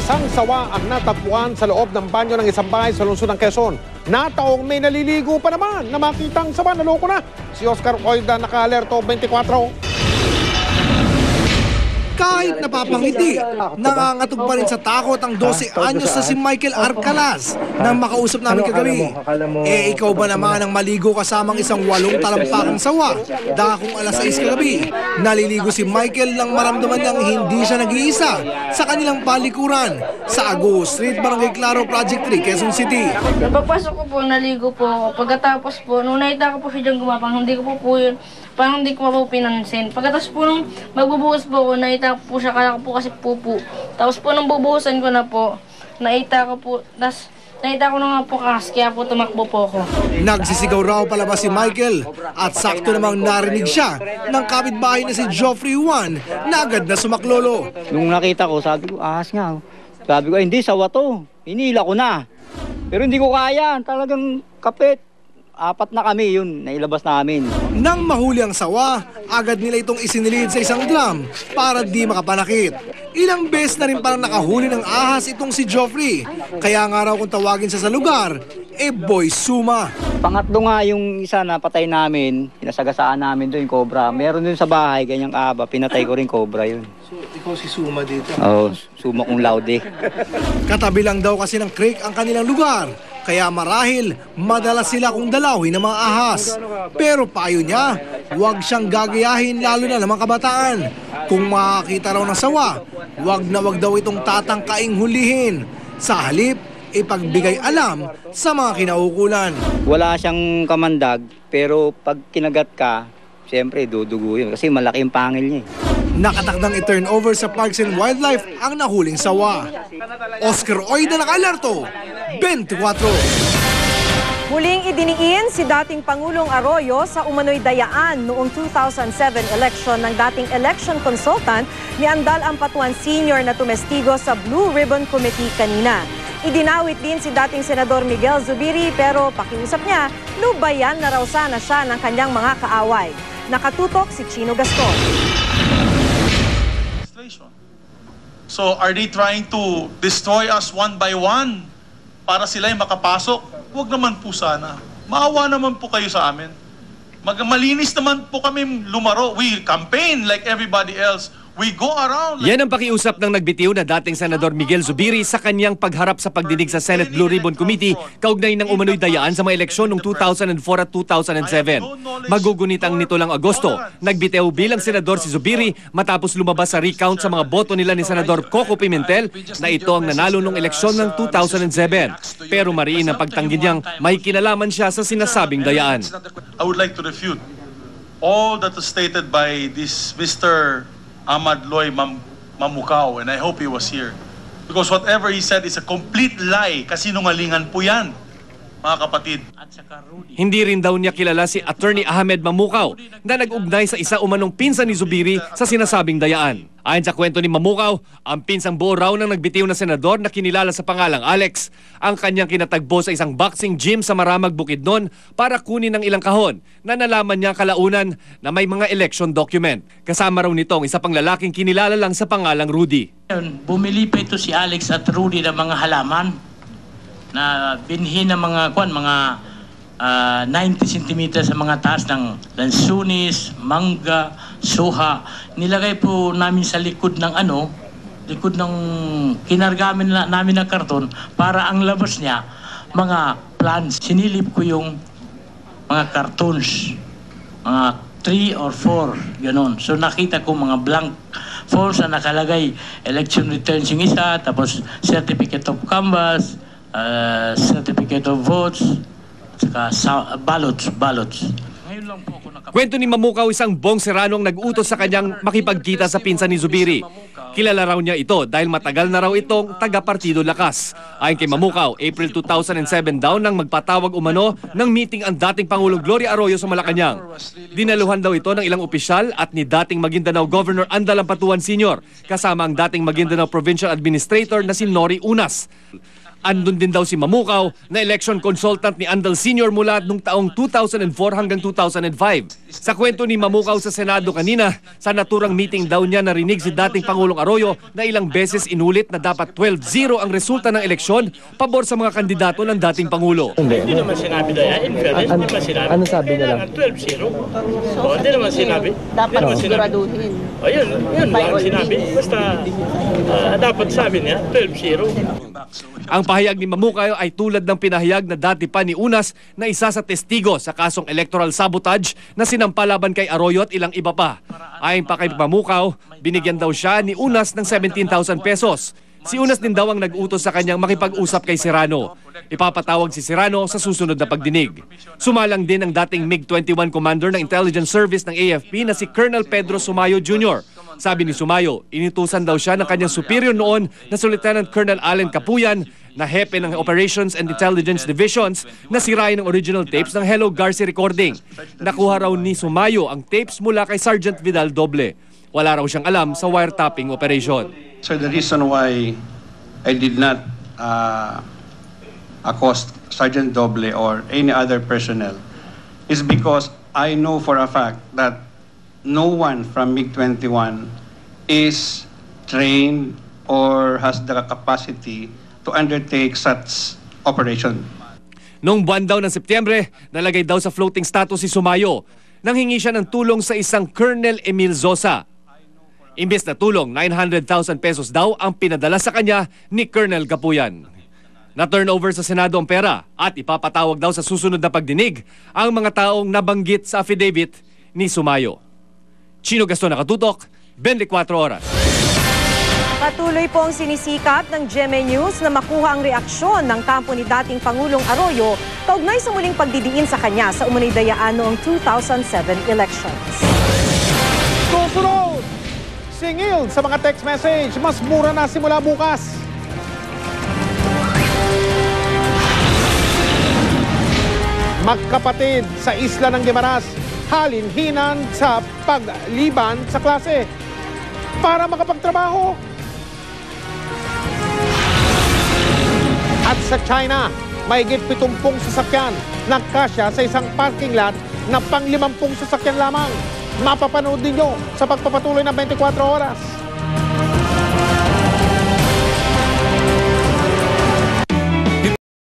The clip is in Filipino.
Isang sawa ang natagpuan sa loob ng banyo ng isang bahay sa lungsod ng Quezon. Nataong may naliligo pa naman na makitang sawa. Naloko na. Si Oscar Oida, naka-alerto 24. Kahit napapangiti, nangangatog pa rin sa takot ang 12 anyos na si Michael Arcalas nang makausap namin kagabi. Ikaw ba naman ang maligo kasamang isang 8 talampakang sawa? Dakong alas 6 kagabi, naliligo si Michael nang maramdaman niyang hindi siya nag-iisa sa kanilang palikuran sa Ago Street, Barangay Claro, Project 3, Quezon City. Pagpasok ko po, naligo po ako. Pagkatapos po, nung nakita ko po siya dyan gumapang, hindi ko po yun, parang hindi ko po pinansin. Pagkatapos po nung magbubuhos po ako, nakita ko po siya, kala ko po kasi pupo. Tapos po nung bubuhusan ko na po, nakita ko po, tapos nakita ko na nga po kaya po tumakbo po ako. Nagsisigaw raw palabas si Michael at sakto namang narinig siya ng kapitbahay na si Geoffrey Juan na agad na sumaklolo. Nung nakita ko, sabi ko, ahas nga. Sabi ko, hindi, sawa to. Hinila ko na. Pero hindi ko kaya, talagang kapit. 4 na kami, yun, nailabas namin. Nang mahuli ang sawa, agad nila itong isinilid sa isang drum para di makapanakit. Ilang beses na rin parang nakahuli ng ahas itong si Geoffrey. Kaya nga raw kung tawagin siya sa lugar, boy suma. Pangatlo nga yung isa na patay namin, pinasagasaan namin doon, cobra. Meron doon sa bahay, ganyang aba, pinatay ko rin cobra yun. So ikaw si Suma dito? Oo, suma kong laude. Katabi lang daw kasi ng creek ang kanilang lugar. Kaya marahil, madalas sila kung dalawin ng mga ahas. Pero payo niya, huwag siyang gagayahin lalo na ng mga kabataan. Kung makakita raw ng sawa, huwag na huwag daw itong tatangkaing hulihin. Sa halip, ipagbigay alam sa mga kinaukulan. Wala siyang kamandag, pero pag kinagat ka, siyempre dudugo yun kasi malaki yung pangil niya. Nakatakdang i-turnover sa Parks and Wildlife ang nahuling sawa. Oscar Oida, naka-alerto 24. Muling idiniin si dating Pangulong Arroyo sa umano'y dayaan noong 2007 election ng dating election consultant ni Andal Ampatuan Sr. na tumestigo sa Blue Ribbon Committee kanina. Idinawit din si dating Senador Miguel Zubiri pero pakiusap niya, lubayan na raw sana siya ng kanyang mga kaaway. Nakatutok si Chino Gaston. So are they trying to destroy us one by one para sila'y makapasok? Huwag naman po sana. Maawa naman po kayo sa amin. Malinis naman po kami lumaro. We campaign like everybody else. We go around. Yan ang pakiusap ng nagbitiw na dating Senador Miguel Zubiri sa kanyang pagharap sa pagdinig sa Senate Blue Ribbon Committee kaugnay ng umano'y dayaan sa mga eleksyon noong 2004 at 2007. Magugunitang nito lang Agosto, nagbitiw bilang senador si Zubiri matapos lumabas sa recount sa mga boto nila ni Senador Coco Pimentel na ito ang nanalo noong eleksyon ng 2007. Pero mariin ang pagtanggi niyang may kinalaman siya sa sinasabing dayaan. I would like to refute all that was stated by this Mr. Ahmad Loy Mamukao, and I hope he was here. Because whatever he said is a complete lie. Kasinungalingan po yan, mga kapatid. Hindi rin daw niya kilala si Attorney Ahmed Mamukao na nag-ugnay sa isa umanong pinsan ni Zubiri sa sinasabing dayaan. Ayon sa kwento ni Mamukao, ang pinsang buo raw ng nagbitiw na senador na kinilala sa pangalang Alex, ang kanyang kinatagbo sa isang boxing gym sa Maramag, Bukidnon para kunin ng ilang kahon na nalaman niya kalaunan na may mga election document. Kasama raw nito ang isa pang lalaking kinilala lang sa pangalang Rudy. Bumili pa ito si Alex at Rudy ng mga halaman na binhi ng mga 90 cm sa mga taas ng lansunis, mangga, suha. Nilagay po namin sa likod ng likod ng kinargamin namin na karton para ang labas niya mga plants. Sinilip ko yung mga cartoons, mga 3 or 4, gano'n. So nakita ko mga blank forms na nakalagay election returns yung isa, tapos certificate of canvass, certificate of votes, saka ballots. Ngayon lang po ako Kwento ni Mamukao, isang Bong Serrano ang nag-utos sa kanyang makipagkita sa pinsan ni Zubiri. Kilala raw niya ito dahil matagal na raw itong taga-Partido Lakas. Ayon kay Mamukao, April 2007 daw nang magpatawag umano ng meeting ang dating Pangulong Gloria Arroyo sa Malacanang. Dinaluhan daw ito ng ilang opisyal at ni dating Maguindanao Governor Andal Ampatuan Sr. kasama ang dating Maguindanao Provincial Administrator na si Nori Unas. Andun din daw si Mamukaw na election consultant ni Andal Sr. mula nung taong 2004 hanggang 2005. Sa kwento ni Mamukaw sa Senado kanina, sa naturang meeting daw niya narinig si dating Pangulong Arroyo na ilang beses inulit na dapat 12-0 ang resulta ng eleksyon pabor sa mga kandidato ng dating Pangulo. Hindi naman sinabi daya. In fairness, hindi naman sinabi. Ano sabi nila? Kailangan 12-0. Hindi naman sinabi. Dapat siguraduhin. Yun lang sinabi. Basta dapat sabi niya, 12-0. Ang pahayag ni Mamukaw ay tulad ng pinahayag na dati pa ni Unas na isa sa testigo sa kasong electoral sabotage na sinampa laban kay Arroyo at ilang iba pa. Ayon pa kay Mamukaw, binigyan daw siya ni Unas ng 17,000 pesos. Si Unas din daw ang nag-utos sa kanyang makipag-usap kay Serrano. Ipapatawag si Serrano sa susunod na pagdinig. Sumalang din ang dating MiG-21 commander ng intelligence service ng AFP na si Colonel Pedro Sumayo Jr. Sabi ni Sumayo, inutusan daw siya ng kanyang superior noon na si Lieutenant Colonel Allen Capuyan na hepe ng Operations and Intelligence Divisions na sirain ang original tapes ng Hello Garci recording. Nakuha raw ni Sumayo ang tapes mula kay Sergeant Vidal Doble. Wala raw siyang alam sa wiretapping operation. So the reason why I did not accost Sergeant Doble or any other personnel is because I know for a fact that no one from MiG-21 is trained or has the capacity to undertake such operation. Noong buwan daw ng Setyembre, nalagay daw sa floating status si Sumayo. Nanghingi siya ng tulong sa isang Colonel Emil Zosa. Imbes na tulong, 900,000 pesos daw ang pinadala sa kanya ni Colonel Capuyan. Na-turn over sa Senado ang pera at ipapatawag daw sa susunod na pagdinig ang mga taong nabanggit sa affidavit ni Sumayo. Chino Gaston, Nakatutok, 24 Oras. Patuloy pong sinisikap ng GMA News na makuha ang reaksyon ng kampo ni dating Pangulong Arroyo kaugnay sa muling pagdidiin sa kanya sa umunay dayaan noong 2007 elections. Susunod! Singil sa mga text message, mas mura na simula bukas. Magkapatid sa isla ng Guimaras, halinhinan sa pagliban sa klase para makapagtrabaho. At sa China, mahigit 70 sasakyan nagkasya sa isang parking lot na pang 50 sasakyan lamang. Mapapanood ninyo sa pagpapatuloy ng 24 Oras.